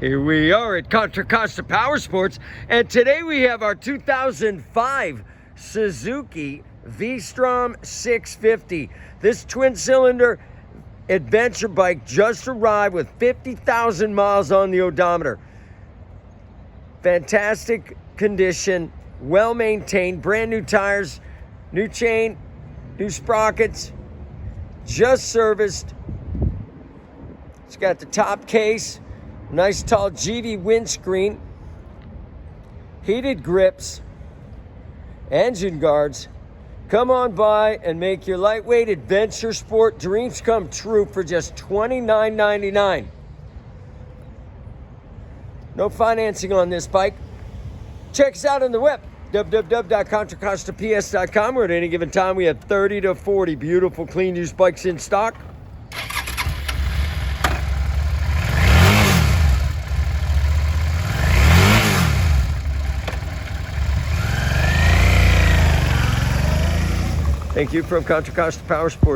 Here we are at Contra Costa Powersports, and today we have our 2005 Suzuki VStrom 650. This twin-cylinder adventure bike just arrived with 50,000 miles on the odometer. Fantastic condition, well-maintained, brand new tires, new chain, new sprockets, just serviced. It's got the top case, nice tall GV windscreen, heated grips, engine guards. Come on by and make your lightweight adventure sport dreams come true for just $29.99. No financing on this bike. Check us out on the web, www.contracostaps.com, where at any given time we have 30 to 40 beautiful clean used bikes in stock. Thank you from Contra Costa Powersports.